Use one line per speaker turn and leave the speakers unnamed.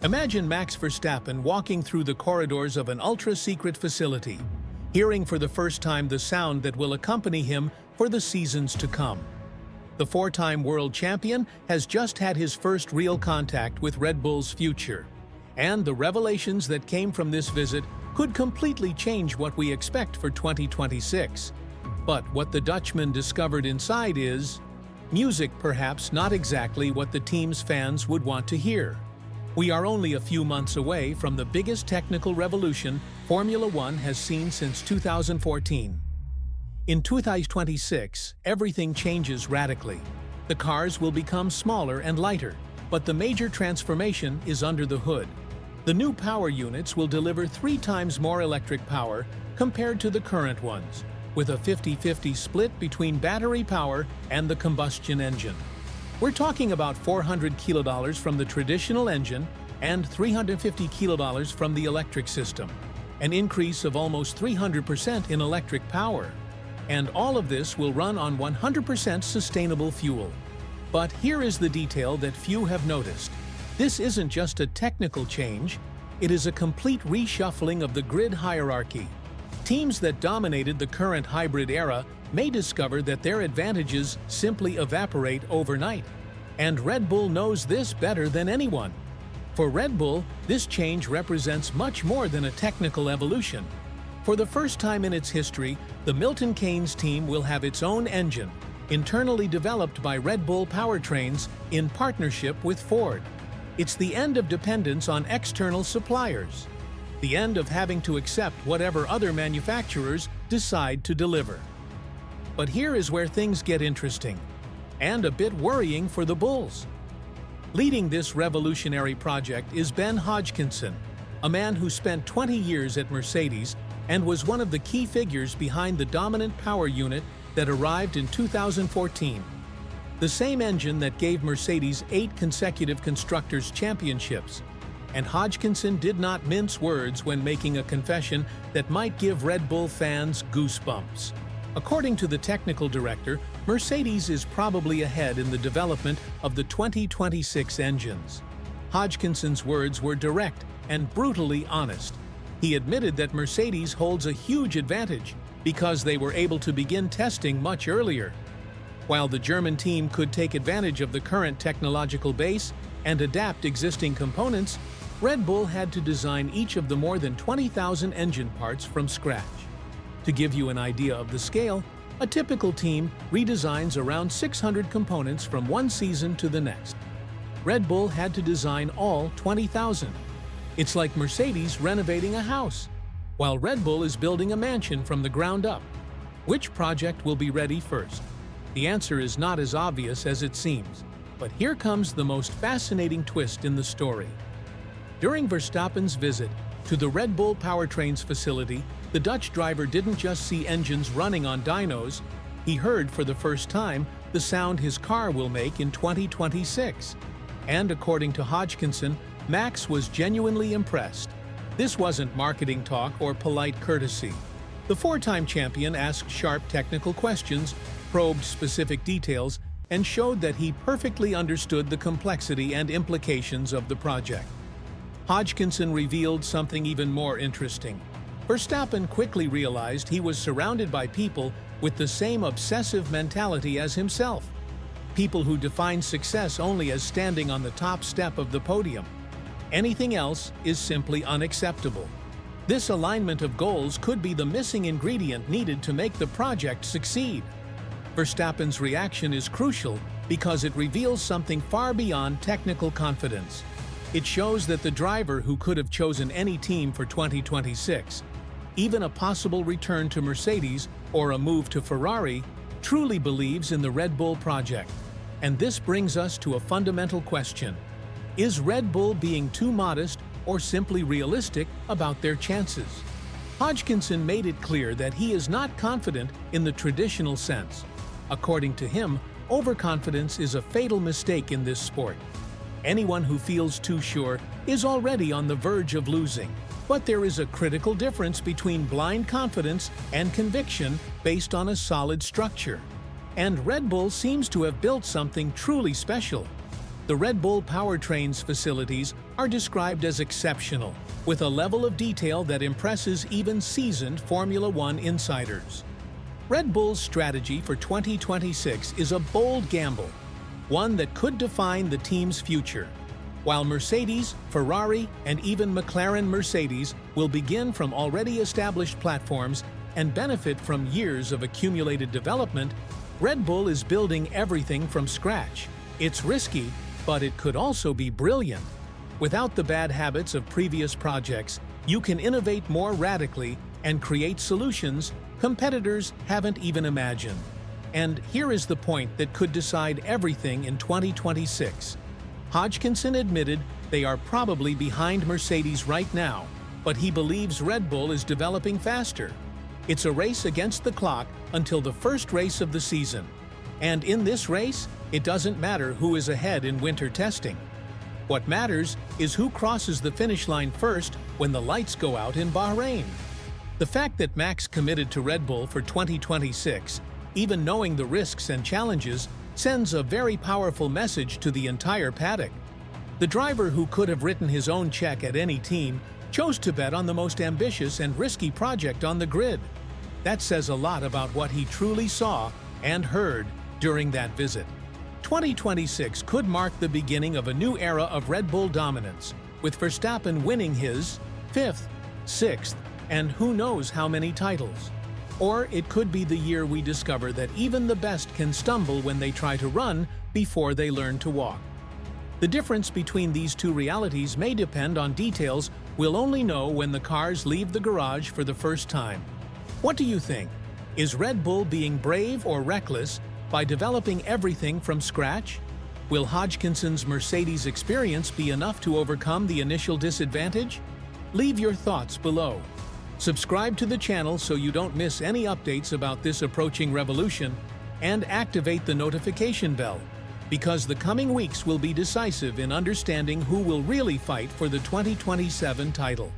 Imagine Max Verstappen walking through the corridors of an ultra-secret facility, hearing for the first time the sound that will accompany him for the seasons to come. The four-time world champion has just had his first real contact with Red Bull's future, and the revelations that came from this visit could completely change what we expect for 2026. But what the Dutchman discovered inside is music, perhaps not exactly what the team's fans would want to hear. We are only a few months away from the biggest technical revolution Formula One has seen since 2014. In 2026, everything changes radically. The cars will become smaller and lighter, but the major transformation is under the hood. The new power units will deliver 3 times more electric power compared to the current ones, with a 50-50 split between battery power and the combustion engine. We're talking about $400 kilograms from the traditional engine and $350 kilograms from the electric system, an increase of almost 300% in electric power. And all of this will run on 100% sustainable fuel. But here is the detail that few have noticed. This isn't just a technical change, it is a complete reshuffling of the grid hierarchy. Teams that dominated the current hybrid era may discover that their advantages simply evaporate overnight. And Red Bull knows this better than anyone. For Red Bull, this change represents much more than a technical evolution. For the first time in its history, the Milton Keynes team will have its own engine, internally developed by Red Bull Powertrains in partnership with Ford. It's the end of dependence on external suppliers, the end of having to accept whatever other manufacturers decide to deliver. But here is where things get interesting, and a bit worrying for the Bulls. Leading this revolutionary project is Ben Hodgkinson, a man who spent 20 years at Mercedes and was one of the key figures behind the dominant power unit that arrived in 2014. The same engine that gave Mercedes 8 consecutive Constructors' Championships. And Hodgkinson did not mince words when making a confession that might give Red Bull fans goosebumps. According to the technical director, Mercedes is probably ahead in the development of the 2026 engines. Hodgkinson's words were direct and brutally honest. He admitted that Mercedes holds a huge advantage because they were able to begin testing much earlier. While the German team could take advantage of the current technological base and adapt existing components, Red Bull had to design each of the more than 20,000 engine parts from scratch. To give you an idea of the scale, a typical team redesigns around 600 components from one season to the next. Red Bull had to design all 20,000. It's like Mercedes renovating a house, while Red Bull is building a mansion from the ground up. Which project will be ready first? The answer is not as obvious as it seems, but here comes the most fascinating twist in the story. During Verstappen's visit to the Red Bull Powertrains facility, the Dutch driver didn't just see engines running on dynos, he heard for the first time the sound his car will make in 2026. And according to Hodgkinson, Max was genuinely impressed. This wasn't marketing talk or polite courtesy. The 4-time champion asked sharp technical questions, probed specific details, and showed that he perfectly understood the complexity and implications of the project. Hodgkinson revealed something even more interesting. Verstappen quickly realized he was surrounded by people with the same obsessive mentality as himself. People who define success only as standing on the top step of the podium. Anything else is simply unacceptable. This alignment of goals could be the missing ingredient needed to make the project succeed. Verstappen's reaction is crucial because it reveals something far beyond technical confidence. It shows that the driver who could have chosen any team for 2026, even a possible return to Mercedes or a move to Ferrari, truly believes in the Red Bull project. And this brings us to a fundamental question. Is Red Bull being too modest or simply realistic about their chances? Hodgkinson made it clear that he is not confident in the traditional sense. According to him, overconfidence is a fatal mistake in this sport. Anyone who feels too sure is already on the verge of losing. But there is a critical difference between blind confidence and conviction based on a solid structure. And Red Bull seems to have built something truly special. The Red Bull Powertrains facilities are described as exceptional, with a level of detail that impresses even seasoned Formula One insiders. Red Bull's strategy for 2026 is a bold gamble, one that could define the team's future. While Mercedes, Ferrari, and even McLaren Mercedes will begin from already established platforms and benefit from years of accumulated development, Red Bull is building everything from scratch. It's risky, but it could also be brilliant. Without the bad habits of previous projects, you can innovate more radically and create solutions competitors haven't even imagined. And here is the point that could decide everything in 2026. Hodgkinson admitted they are probably behind Mercedes right now, but he believes Red Bull is developing faster. It's a race against the clock until the first race of the season. And in this race, it doesn't matter who is ahead in winter testing. What matters is who crosses the finish line first when the lights go out in Bahrain. The fact that Max committed to Red Bull for 2026, even knowing the risks and challenges, sends a very powerful message to the entire paddock. The driver who could have written his own check at any team chose to bet on the most ambitious and risky project on the grid. That says a lot about what he truly saw and heard during that visit. 2026 could mark the beginning of a new era of Red Bull dominance, with Verstappen winning his 5th, 6th, and who knows how many titles. Or it could be the year we discover that even the best can stumble when they try to run before they learn to walk. The difference between these two realities may depend on details we'll only know when the cars leave the garage for the first time. What do you think? Is Red Bull being brave or reckless by developing everything from scratch? Will Hodgkinson's Mercedes experience be enough to overcome the initial disadvantage? Leave your thoughts below. Subscribe to the channel so you don't miss any updates about this approaching revolution, and activate the notification bell, because the coming weeks will be decisive in understanding who will really fight for the 2027 title.